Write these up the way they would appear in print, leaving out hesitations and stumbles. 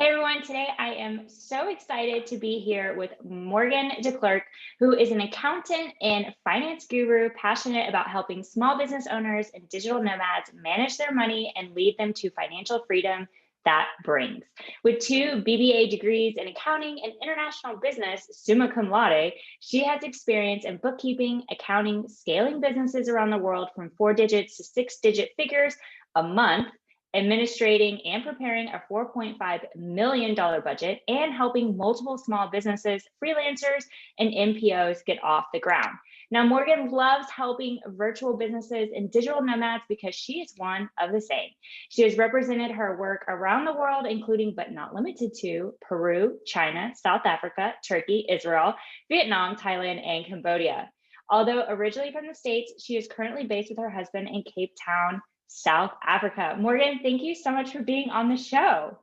Hey everyone, today I am so excited to be here with Morgan De Klerk, who is an accountant and finance guru passionate about helping small business owners and digital nomads manage their money and lead them to financial freedom that brings. With two BBA degrees in accounting and international business, summa cum laude, she has experience in bookkeeping, accounting, scaling businesses around the world from 4 digits to 6 digit figures a month, administrating and preparing a $4.5 million budget, and helping multiple small businesses, freelancers, and MPOs get off the ground. Now, Morgan loves helping virtual businesses and digital nomads because she is one of the same. She has represented her work around the world, including but not limited to Peru, China, South Africa, Turkey, Israel, Vietnam, Thailand, and Cambodia. Although originally from the States, she is currently based with her husband in Cape Town, South Africa. Morgan, thank you so much for being on the show.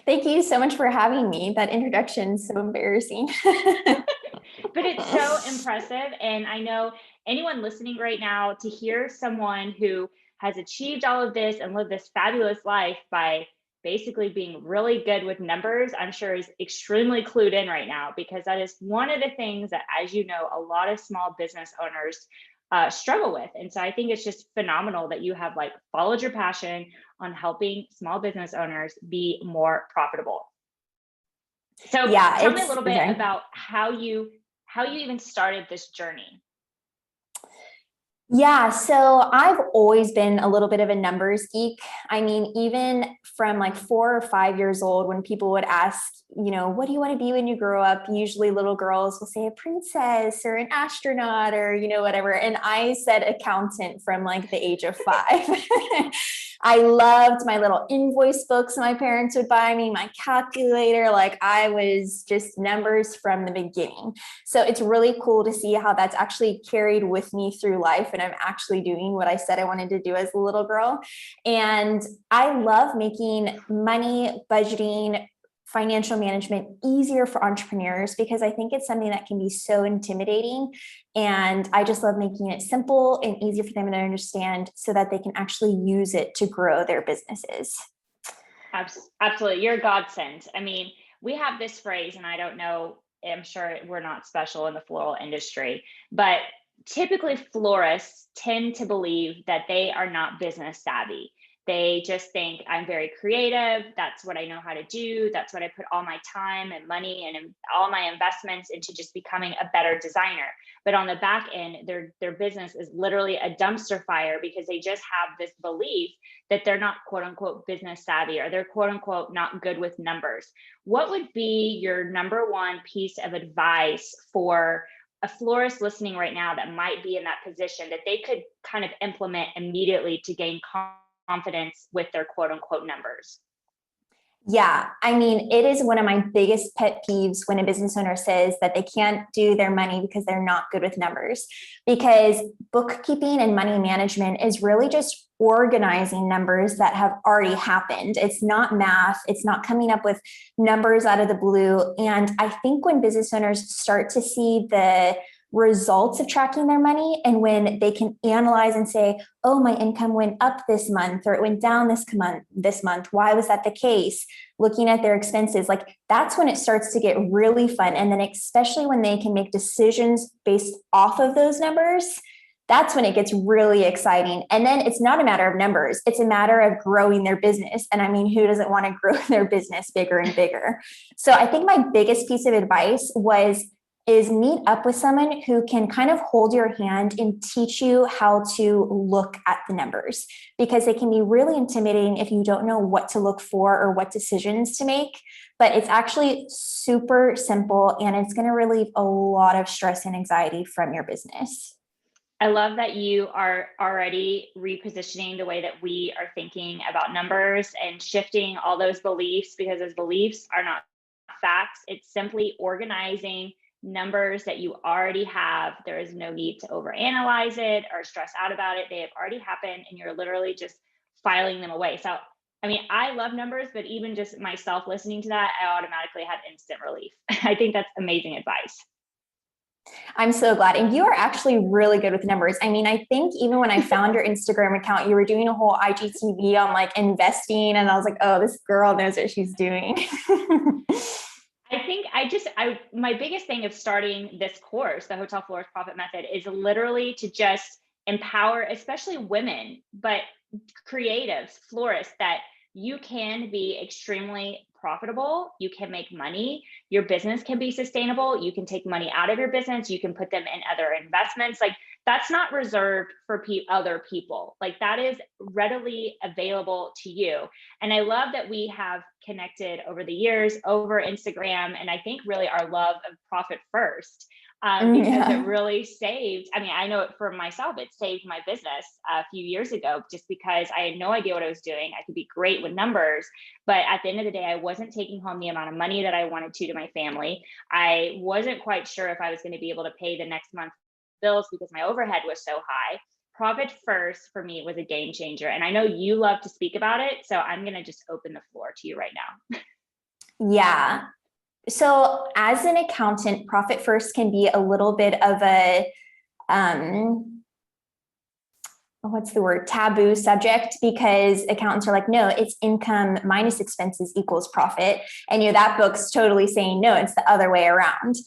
Thank you so much for having me. That introduction is so embarrassing. But it's so impressive. And I know anyone listening right now, to hear someone who has achieved all of this and lived this fabulous life by basically being really good with numbers, I'm sure is extremely clued in right now, because that is one of the things that, as you know, a lot of small business owners struggle with. And so I think it's just phenomenal that you have like followed your passion on helping small business owners be more profitable. So Yeah, tell me a little bit about how you even started this journey. Yeah, so I've always been a little bit of a numbers geek. I mean, even from like 4 or 5 years old, when people would ask, what do you want to be when you grow up? Usually little girls will say a princess or an astronaut or, whatever. And I said accountant from like the age of 5. I loved my little invoice books my parents would buy me, my calculator. Like I was just numbers from the beginning. So it's really cool to see how that's actually carried with me through life. And I'm actually doing what I said I wanted to do as a little girl. And I love making money, budgeting, financial management easier for entrepreneurs because I think it's something that can be so intimidating. And I just love making it simple and easy for them to understand so that they can actually use it to grow their businesses. Absolutely. You're a godsend. I mean, we have this phrase, and I don't know, I'm sure we're not special in the floral industry, but typically florists tend to believe that they are not business savvy. They just think I'm very creative. That's what I know how to do. That's what I put all my time and money and all my investments into, just becoming a better designer. But on the back end, their business is literally a dumpster fire because they just have this belief that they're not quote unquote business savvy, or they're quote unquote not good with numbers. What would be your number one piece of advice for a florist listening right now that might be in that position that they could kind of implement immediately to gain confidence with their quote unquote numbers? Yeah, I mean, it is one of my biggest pet peeves when a business owner says that they can't do their money because they're not good with numbers. Because bookkeeping and money management is really just organizing numbers that have already happened. It's not math, it's not coming up with numbers out of the blue. And I think when business owners start to see the results of tracking their money, and when they can analyze and say, oh, my income went up this month or it went down this month, why was that the case? Looking at their expenses, like that's when it starts to get really fun. And then especially when they can make decisions based off of those numbers, that's when it gets really exciting. And then it's not a matter of numbers, it's a matter of growing their business. And I mean, who doesn't want to grow their business bigger and bigger? So I think my biggest piece of advice is meet up with someone who can kind of hold your hand and teach you how to look at the numbers, because they can be really intimidating if you don't know what to look for or what decisions to make. But it's actually super simple, and it's going to relieve a lot of stress and anxiety from your business. I love that you are already repositioning the way that we are thinking about numbers and shifting all those beliefs, because those beliefs are not facts. It's simply organizing numbers that you already have. There is no need to overanalyze it or stress out about it. They have already happened and you're literally just filing them away. So, I mean, I love numbers, but even just myself listening to that, I automatically had instant relief. I think that's amazing advice. I'm so glad. And you are actually really good with numbers. I mean, I think even when I found your Instagram account, you were doing a whole IGTV on like investing. And I was like, oh, this girl knows what she's doing. I think my biggest thing of starting this course, the Hotel Florist Profit Method, is literally to just empower, especially women, but creatives, florists, that you can be extremely profitable. You can make money. Your business can be sustainable. You can take money out of your business. You can put them in other investments. Like, that's not reserved for other people. Like, that is readily available to you. And I love that we have connected over the years over Instagram. And I think really our love of Profit First, because it really saved. I mean, I know it for myself, it saved my business a few years ago, just because I had no idea what I was doing. I could be great with numbers, but at the end of the day, I wasn't taking home the amount of money that I wanted to my family. I wasn't quite sure if I was going to be able to pay the next month bills because my overhead was so high. Profit First for me was a game changer. And I know you love to speak about it, so I'm going to just open the floor to you right now. Yeah. So as an accountant, Profit First can be a little bit of a, what's the word, taboo subject, because accountants are like, no, it's income minus expenses equals profit. And that book's totally saying, no, it's the other way around.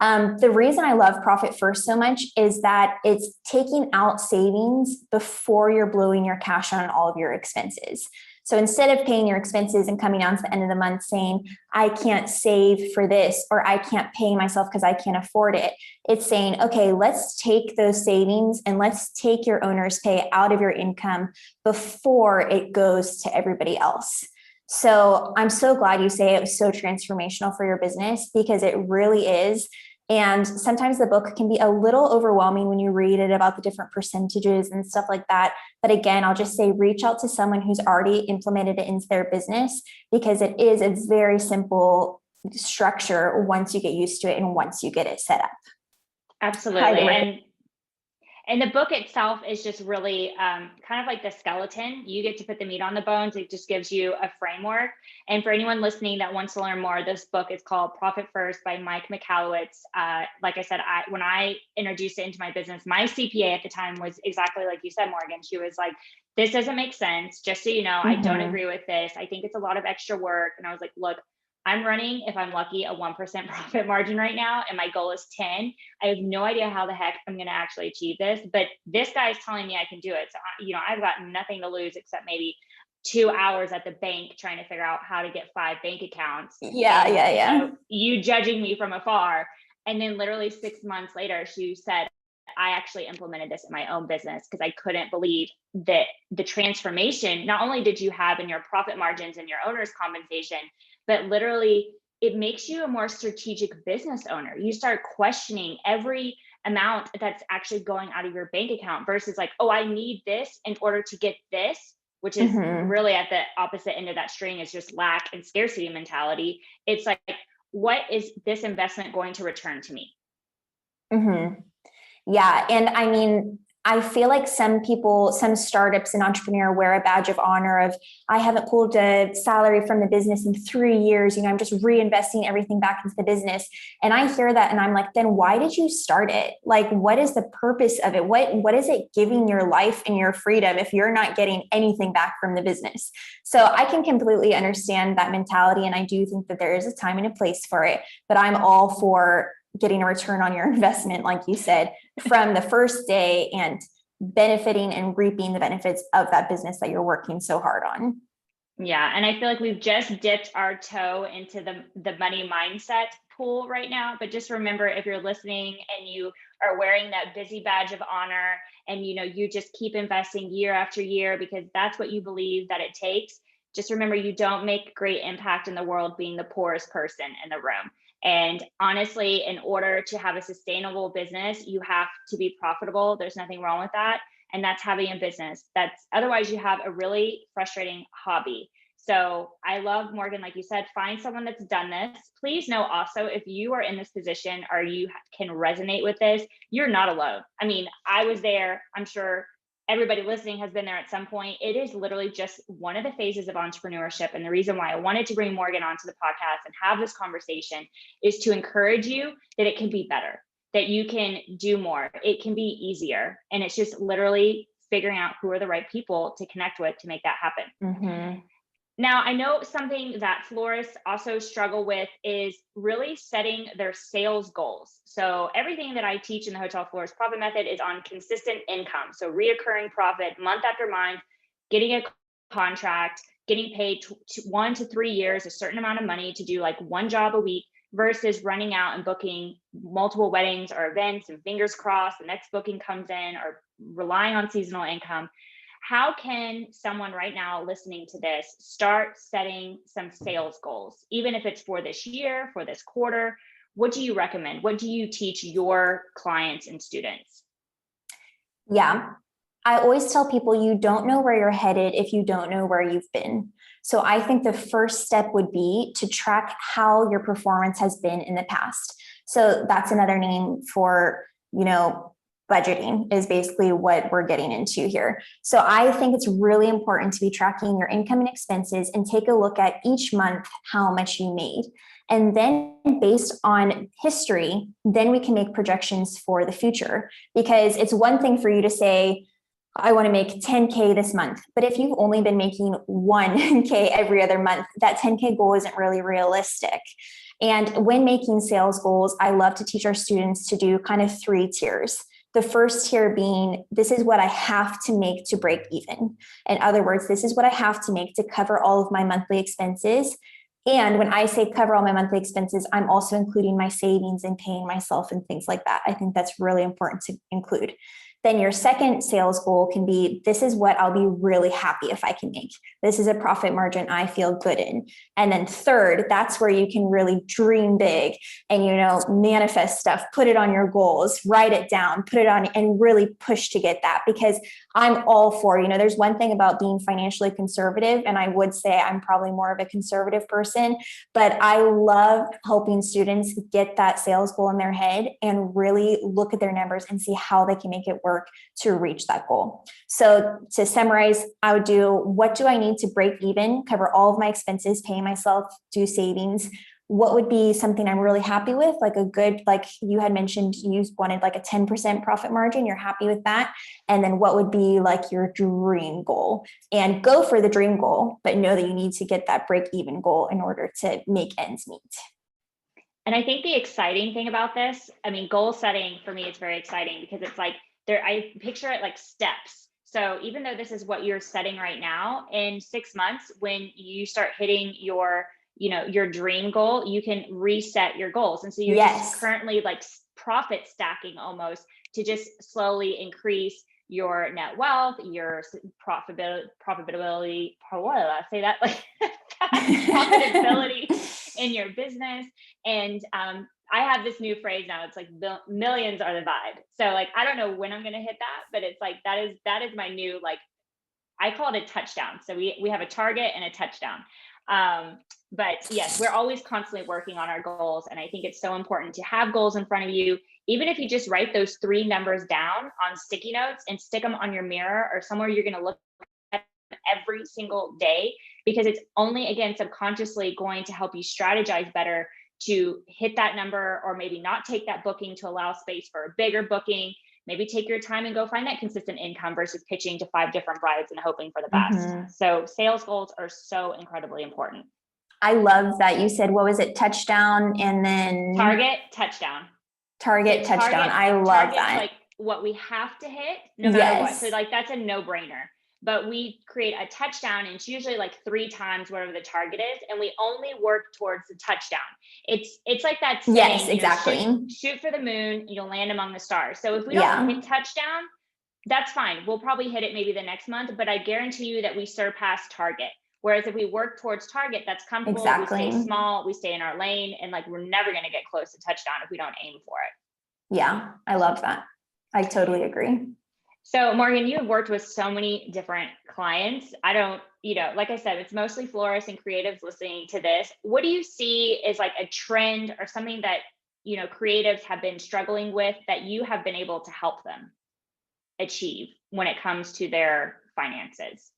The reason I love Profit First so much is that it's taking out savings before you're blowing your cash on all of your expenses. So instead of paying your expenses and coming down to the end of the month saying, I can't save for this, or I can't pay myself because I can't afford it, it's saying, okay, let's take those savings and let's take your owner's pay out of your income before it goes to everybody else. So I'm so glad you say it was so transformational for your business, because it really is. And sometimes the book can be a little overwhelming when you read it about the different percentages and stuff like that. But again, I'll just say reach out to someone who's already implemented it into their business, because it is a very simple structure once you get used to it and once you get it set up. Absolutely. And the book itself is just really kind of like the skeleton. You get to put the meat on the bones. It just gives you a framework. And for anyone listening that wants to learn more, this book is called Profit First by Mike Michalowicz. Like I said, when I introduced it into my business, my CPA at the time was exactly like you said, Morgan. She was like, this doesn't make sense. Just so you know, I don't agree with this. I think it's a lot of extra work. And I was like, look, I'm running, if I'm lucky, a 1% profit margin right now, and my goal is 10. I have no idea how the heck I'm going to actually achieve this, but this guy is telling me I can do it. So, I've got nothing to lose except maybe 2 hours at the bank trying to figure out how to get 5 bank accounts. Yeah. You judging me from afar. And then literally 6 months later, she said, I actually implemented this in my own business because I couldn't believe that the transformation, not only did you have in your profit margins and your owner's compensation, but literally it makes you a more strategic business owner. You start questioning every amount that's actually going out of your bank account versus like, oh, I need this in order to get this, which is really at the opposite end of that string, is just lack and scarcity mentality. It's like, what is this investment going to return to me? Yeah. And I mean, I feel like some startups and entrepreneur wear a badge of honor of, I haven't pulled a salary from the business in 3 years. I'm just reinvesting everything back into the business. And I hear that and I'm like, then why did you start it? Like, what is the purpose of it? What is it giving your life and your freedom if you're not getting anything back from the business? So I can completely understand that mentality. And I do think that there is a time and a place for it, but I'm all for getting a return on your investment, like you said, from the first day and benefiting and reaping the benefits of that business that you're working so hard on. Yeah. And I feel like we've just dipped our toe into the money mindset pool right now. But just remember, if you're listening and you are wearing that busy badge of honor and you just keep investing year after year because that's what you believe that it takes, just remember, you don't make great impact in the world being the poorest person in the room. And honestly, in order to have a sustainable business, you have to be profitable. There's nothing wrong with that. And that's having a business. Otherwise you have a really frustrating hobby. So I love, Morgan, like you said, find someone that's done this. Please know also, if you are in this position or you can resonate with this, you're not alone. I mean, I was there. I'm sure everybody listening has been there at some point. It is literally just one of the phases of entrepreneurship. And the reason why I wanted to bring Morgan onto the podcast and have this conversation is to encourage you that it can be better, that you can do more. It can be easier. And it's just literally figuring out who are the right people to connect with to make that happen. Mm-hmm. Now, I know something that florists also struggle with is really setting their sales goals. So everything that I teach in the Hotel Florist Profit Method is on consistent income. So reoccurring profit month after month, getting a contract, getting paid 1 to 3 years, a certain amount of money to do like one job a week versus running out and booking multiple weddings or events and fingers crossed the next booking comes in, or relying on seasonal income. How can someone right now listening to this start setting some sales goals, even if it's for this year, for this quarter? What do you recommend? What do you teach your clients and students? Yeah, I always tell people you don't know where you're headed if you don't know where you've been. So I think the first step would be to track how your performance has been in the past. So that's another name for, budgeting is basically what we're getting into here. So I think it's really important to be tracking your income and expenses and take a look at each month how much you made. And then based on history, then we can make projections for the future, because it's one thing for you to say, I want to make 10K this month. But if you've only been making 1K every other month, that 10K goal isn't really realistic. And when making sales goals, I love to teach our students to do kind of 3 tiers. The first tier being, this is what I have to make to break even. In other words, this is what I have to make to cover all of my monthly expenses. And when I say cover all my monthly expenses, I'm also including my savings and paying myself and things like that. I think that's really important to include. Then your second sales goal can be, this is what I'll be really happy if I can make. This is a profit margin I feel good in. And then third, that's where you can really dream big and, manifest stuff, put it on your goals, write it down, put it on, and really push to get that. Because I'm all for, there's one thing about being financially conservative, and I would say I'm probably more of a conservative person, but I love helping students get that sales goal in their head and really look at their numbers and see how they can make it work to reach that goal. So to summarize, I would do, what do I need to break even, cover all of my expenses, pay myself, do savings? What would be something I'm really happy with? Like a good, like you had mentioned, you wanted like a 10% profit margin. You're happy with that. And then what would be like your dream goal? And go for the dream goal, but know that you need to get that break even goal in order to make ends meet. And I think the exciting thing about this, goal setting for me is very exciting because it's like, I picture it like steps. So even though this is what you're setting right now, in 6 months, when you start hitting your dream goal, you can reset your goals. And so you're just currently like profit stacking almost to just slowly increase your net wealth, your profitability, say that like profitability in your business. And I have this new phrase now. It's like millions are the vibe. So like, I don't know when I'm going to hit that, but it's like, that is my new, like, I call it a touchdown. So we have a target and a touchdown. But yes, we're always constantly working on our goals. And I think it's so important to have goals in front of you. Even if you just write those 3 numbers down on sticky notes and stick them on your mirror or somewhere you're going to look at every single day, because it's only, again, subconsciously going to help you strategize better to hit that number, or maybe not take that booking to allow space for a bigger booking. Maybe take your time and go find that consistent income versus pitching to 5 different brides and hoping for the best. Mm-hmm. So sales goals are so incredibly important. I love that you said, what was it? Touchdown and then target, touchdown. Target, so touchdown. I love that. Like what we have to hit no matter what. So like that's a no-brainer. But we create a touchdown, and it's usually like 3 times whatever the target is, and we only work towards the touchdown. It's like that saying, yes, exactly. Shoot for the moon, you'll land among the stars. So if we don't hit touchdown, that's fine. We'll probably hit it maybe the next month, but I guarantee you that we surpass target. Whereas if we work towards target, that's comfortable. Exactly. We stay small, we stay in our lane, and like we're never going to get close to touchdown if we don't aim for it. Yeah, I love that. I totally agree. So Morgan, you have worked with so many different clients. I don't, like I said, it's mostly florists and creatives listening to this. What do you see as like a trend or something that, creatives have been struggling with that you have been able to help them achieve when it comes to their finances?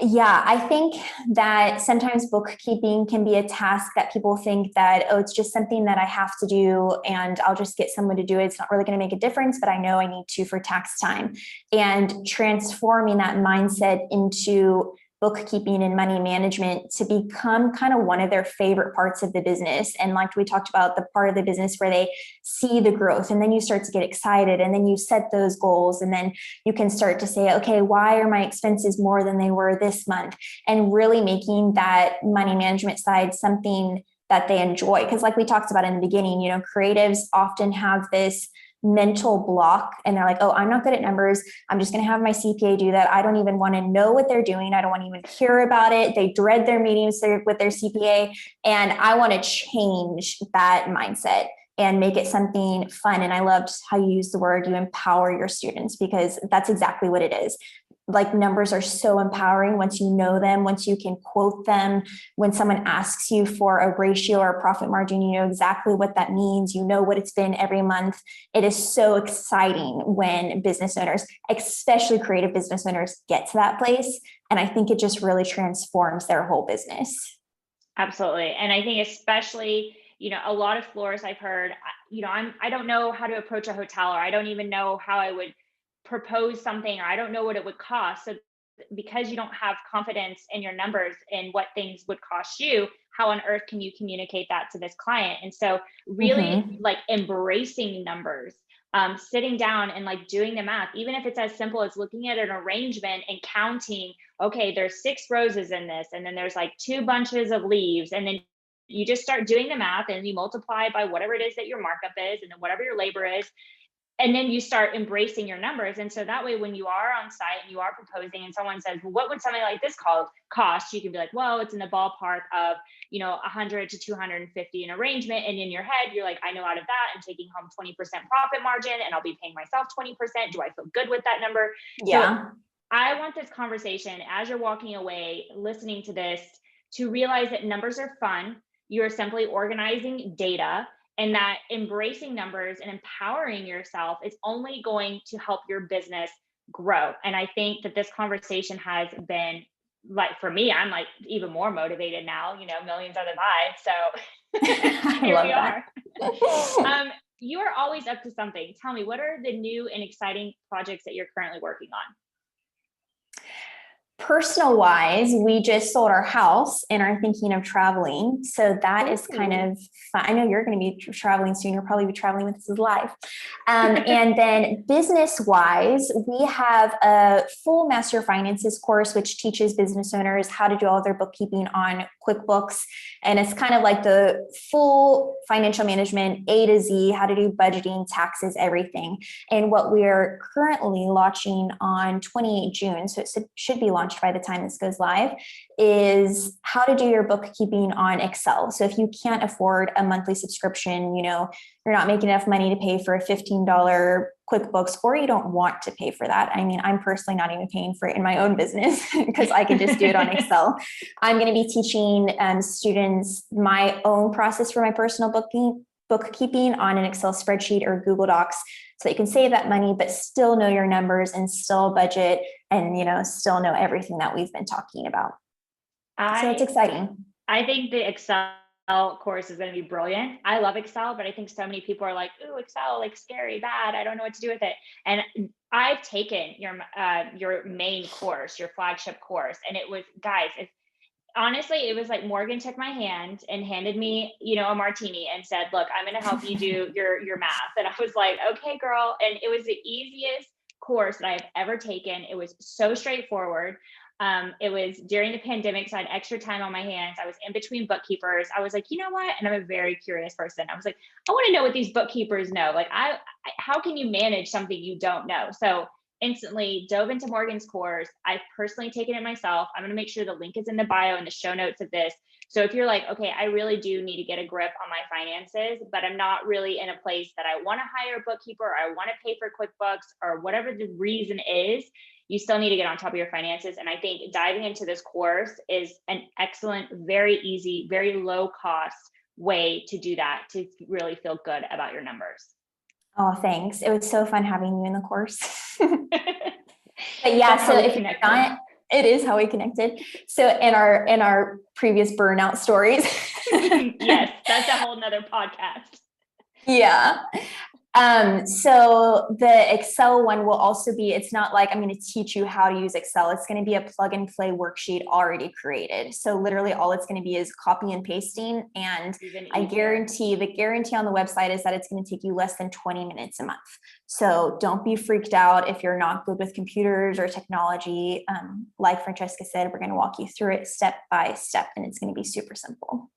Yeah, I think that sometimes bookkeeping can be a task that people think that, oh, it's just something that I have to do and I'll just get someone to do it. It's not really going to make a difference, but I know I need to for tax time. And transforming that mindset into bookkeeping and money management to become kind of one of their favorite parts of the business. And like we talked about, the part of the business where they see the growth and then you start to get excited and then you set those goals and then you can start to say, okay, why are my expenses more than they were this month? And really making that money management side something that they enjoy. Because like we talked about in the beginning, creatives often have this mental block and they're like, oh, I'm not good at numbers. I'm just going to have my CPA do that. I don't even want to know what they're doing. I don't want to even hear about it. They dread their meetings with their CPA. And I want to change that mindset and make it something fun. And I loved how you used the word, you empower your students, because that's exactly what it is. Like, numbers are so empowering once you know them, once you can quote them. When someone asks you for a ratio or a profit margin, you know exactly what that means. You know what it's been every month. It is so exciting when business owners, especially creative business owners, get to that place. And I think it just really transforms their whole business. Absolutely. And I think especially, a lot of florists I've heard, I don't know how to approach a hotel, or I don't even know how I would propose something, or I don't know what it would cost. So because you don't have confidence in your numbers and what things would cost you, how on earth can you communicate that to this client? And so really like embracing numbers, sitting down and like doing the math, even if it's as simple as looking at an arrangement and counting, okay, there's 6 roses in this, and then there's like 2 bunches of leaves. And then you just start doing the math and you multiply by whatever it is that your markup is, and then whatever your labor is. And then you start embracing your numbers. And so that way, when you are on site and you are proposing and someone says, well, what would something like this cost? You can be like, well, it's in the ballpark of, 100 to 250 an arrangement. And in your head, you're like, I know out of that, I'm taking home 20% profit margin and I'll be paying myself 20%. Do I feel good with that number? Yeah. So I want this conversation, as you're walking away, listening to this, to realize that numbers are fun. You're simply organizing data, and that embracing numbers and empowering yourself is only going to help your business grow. And I think that this conversation has been, like, for me, I'm like even more motivated now, millions are the vibe. So here we are. You are always up to something. Tell me, what are the new and exciting projects that you're currently working on? Personal wise, we just sold our house and are thinking of traveling. So that is kind of fun. I know you're going to be traveling soon. You'll probably be traveling with us live. And then business wise, we have a full master finances course, which teaches business owners how to do all their bookkeeping on QuickBooks. And it's kind of like the full financial management, A to Z, how to do budgeting, taxes, everything. And what we're currently launching on 28 June, so it should be launched by the time this goes live, is how to do your bookkeeping on Excel. So if you can't afford a monthly subscription, you're not making enough money to pay for a $15 QuickBooks, or you don't want to pay for that. I mean, I'm personally not even paying for it in my own business because I can just do it on Excel. I'm going to be teaching students my own process for my personal bookkeeping on an Excel spreadsheet or Google Docs, so that you can save that money, but still know your numbers and still budget and, still know everything that we've been talking about. So it's exciting. I think the Excel course is going to be brilliant. I love Excel, but I think so many people are like, ooh, Excel, like scary, bad. I don't know what to do with it. And I've taken your main course, your flagship course. And it was, guys, honestly, it was like Morgan took my hand and handed me, a martini and said, look, I'm going to help you do your math. And I was like, okay, girl. And it was the easiest course that I've ever taken. It was so straightforward. It was during the pandemic, so I had extra time on my hands. I was in between bookkeepers. I was like, you know what? And I'm a very curious person. I was like, I want to know what these bookkeepers know. Like, how can you manage something you don't know? So instantly dove into Morgan's course. I've personally taken it myself. I'm going to make sure the link is in the bio and the show notes of this. So if you're like, okay, I really do need to get a grip on my finances, but I'm not really in a place that I want to hire a bookkeeper, or I want to pay for QuickBooks, or whatever the reason is, you still need to get on top of your finances. And I think diving into this course is an excellent, very easy, very low cost way to do that, to really feel good about your numbers. Oh, thanks. It was so fun having you in the course. But yeah, so if you're not, It is how we connected. So in our previous burnout stories. Yes, that's a whole nother podcast. Yeah. So the Excel one will also be, it's not like I'm going to teach you how to use Excel. It's going to be a plug and play worksheet already created. So literally all it's going to be is copy and pasting. And I guarantee, the guarantee on the website is that it's going to take you less than 20 minutes a month. So don't be freaked out if you're not good with computers or technology. Like Francesca said, we're going to walk you through it step by step, and it's going to be super simple.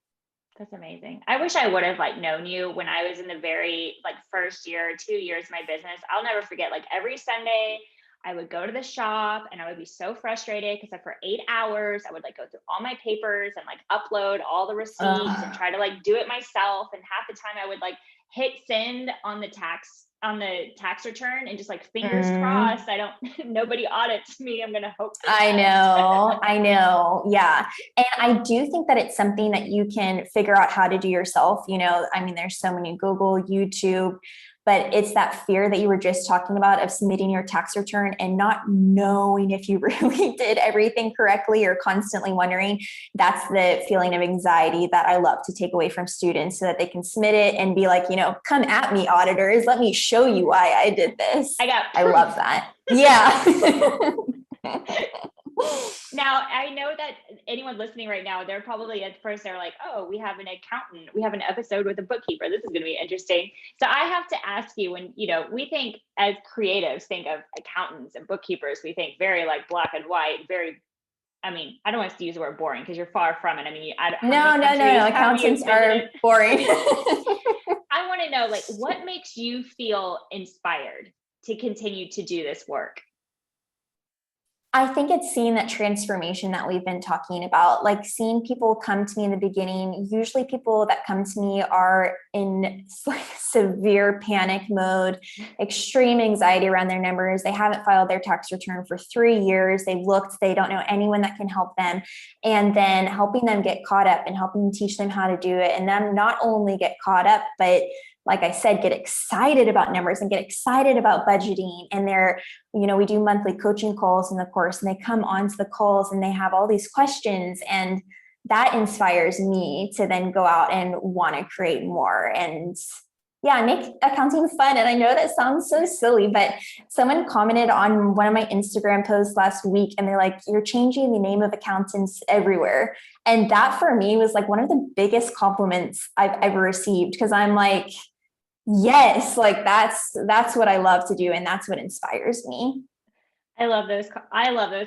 That's amazing. I wish I would have known you when I was in the very first year, 2 years of my business. I'll never forget, every Sunday I would go to the shop and I would be so frustrated because for 8 hours, I would go through all my papers and upload all the receipts and try to do it myself. And half the time I would hit send on the tax return and just fingers crossed, nobody audits me. I'm going to hope. I know. Yeah. And I do think that it's something that you can figure out how to do yourself. There's so many Google, YouTube, but it's that fear that you were just talking about of submitting your tax return and not knowing if you really did everything correctly, or constantly wondering. That's the feeling of anxiety that I love to take away from students so that they can submit it and be like, come at me, auditors. Let me show you why I did this. I love that. Yeah. Now, I know that anyone listening right now, they're probably at first, they're like, oh, we have an accountant. We have an episode with a bookkeeper. This is going to be interesting. So I have to ask you, when, we think as creatives, think of accountants and bookkeepers, we think very black and white, very, I don't want to use the word boring because you're far from it. No. Accountants are boring. I want to know, what makes you feel inspired to continue to do this work? I think it's seeing that transformation that we've been talking about, seeing people come to me in the beginning. Usually people that come to me are in severe panic mode, extreme anxiety around their numbers. They haven't filed their tax return for 3 years. They've looked, they don't know anyone that can help them. And then helping them get caught up and helping teach them how to do it. And then not only get caught up, but like I said, get excited about numbers and get excited about budgeting. And we do monthly coaching calls in the course, and they come onto the calls and they have all these questions, and that inspires me to then go out and want to create more and make accounting fun. And I know that sounds so silly, but someone commented on one of my Instagram posts last week, and they're like, you're changing the name of accountants everywhere. And that for me was one of the biggest compliments I've ever received, because I'm like, yes, that's what I love to do. And that's what inspires me. I love those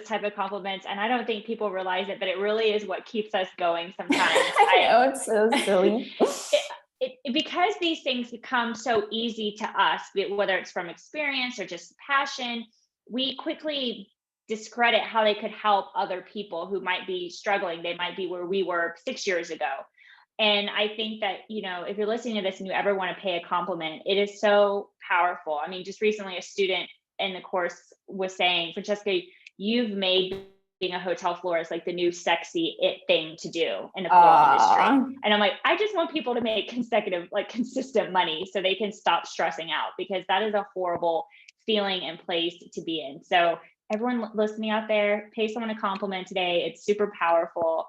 type of compliments. And I don't think people realize it, but it really is what keeps us going sometimes. I know, it's so silly. Because these things become so easy to us, whether it's from experience or just passion, we quickly discredit how they could help other people who might be struggling. They might be where we were 6 years ago. And I think that, if you're listening to this and you ever want to pay a compliment, it is so powerful. Just recently a student in the course was saying, Francesca, you've made being a hotel florist the new sexy it thing to do in the floral industry. And I'm like, I just want people to make consistent money so they can stop stressing out, because that is a horrible feeling and place to be in. So everyone listening out there, pay someone a compliment today. It's super powerful.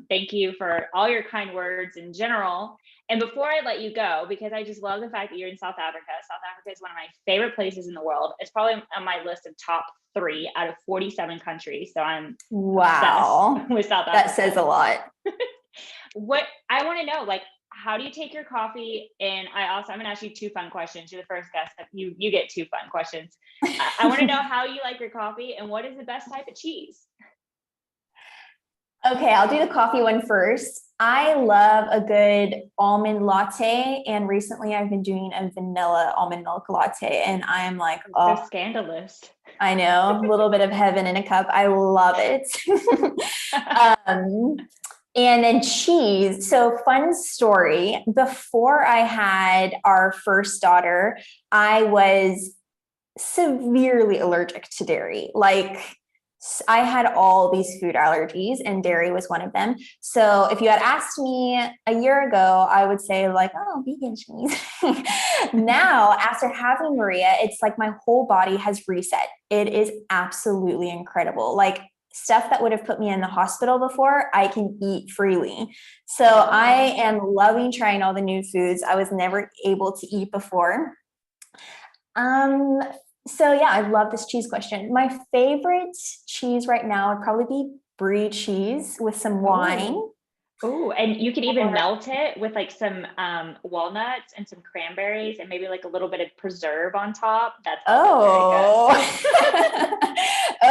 Thank you for all your kind words in general. And before I let you go, because I just love the fact that you're in South Africa. South Africa is one of my favorite places in the world. It's probably on my list of top 3 out of 47 countries. So I'm obsessed with South Africa. That says a lot. What I want to know, how do you take your coffee? And I'm going to ask you 2 fun questions. You're the first guest. You get 2 fun questions. I want to know how you like your coffee, and what is the best type of cheese? Okay, I'll do the coffee one first. I love a good almond latte, and recently I've been doing a vanilla almond milk latte, and I'm like, oh, so scandalous. I know, a little bit of heaven in a cup. I love it. And then cheese. So fun story. Before I had our first daughter, I was severely allergic to dairy. I had all these food allergies, and dairy was one of them. So if you had asked me a year ago, I would say oh, vegan cheese. Now, after having Maria, it's my whole body has reset. It is absolutely incredible. stuff that would have put me in the hospital before, I can eat freely. So I am loving trying all the new foods I was never able to eat before. So yeah, I love this cheese question. My favorite cheese right now would probably be brie cheese with some wine. Oh, and you could even melt it with like some walnuts and some cranberries and maybe like a little bit of preserve on top. That's also very good.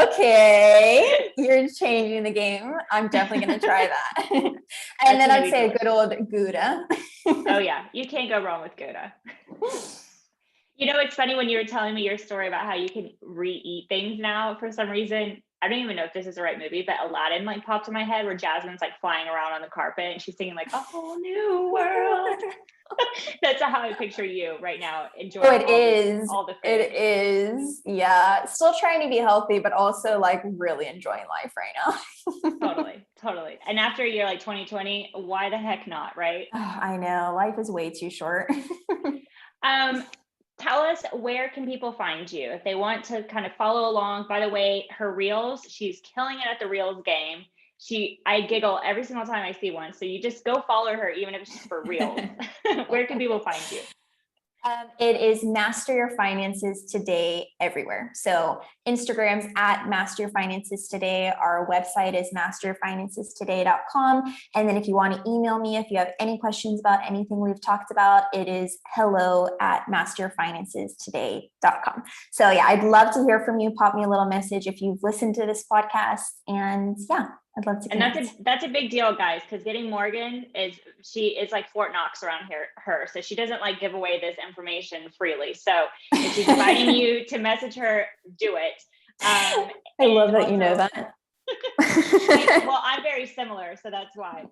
Okay. You're changing the game. I'm definitely going to try that. And then I'd say a good old Gouda. Oh yeah, you can't go wrong with Gouda. You know, it's funny when you were telling me your story about how you can re-eat things now for some reason. I don't even know if this is the right movie, but Aladdin like popped in my head where Jasmine's like flying around on the carpet and she's singing like a whole new world. That's how I picture you right now enjoying all the food. It is. Yeah. Still trying to be healthy, but also like really enjoying life right now. Totally. And after a year like 2020, why the heck not, right? Oh, I know. Life is way too short. Tell us, where can people find you if they want to kind of follow along? By the way, her reels, she's killing it at the reels game. I giggle every single time I see one. So you just go follow her, even if it's just for reels. Where can people find you? It is Master Your Finances Today everywhere. So Instagram's at Master Your Finances Today. Our website is masteryourfinancestoday.com. And then if you want to email me, if you have any questions about anything we've talked about, it is hello@masteryourfinancestoday.com. So yeah, I'd love to hear from you. Pop me a little message if you've listened to this podcast. And yeah, I'd love to connect. And that's a big deal, guys, because getting Morgan she is like Fort Knox around her. So she doesn't like give away this information freely. So if she's inviting you to message her, do it. I love that you know that. Well, I'm very similar, so that's why.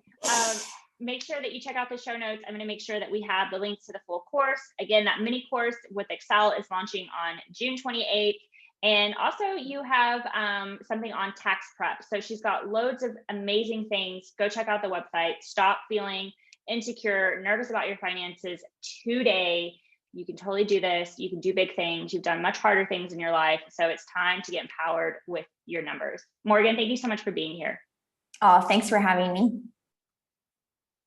Make sure that you check out the show notes. I'm going to make sure that we have the links to the full course. Again, that mini course with Excel is launching on June 28th. And also you have something on tax prep. So she's got loads of amazing things. Go check out the website. Stop feeling insecure, nervous about your finances today. You can totally do this. You can do big things. You've done much harder things in your life. So it's time to get empowered with your numbers. Morgan, thank you so much for being here. Oh, thanks for having me.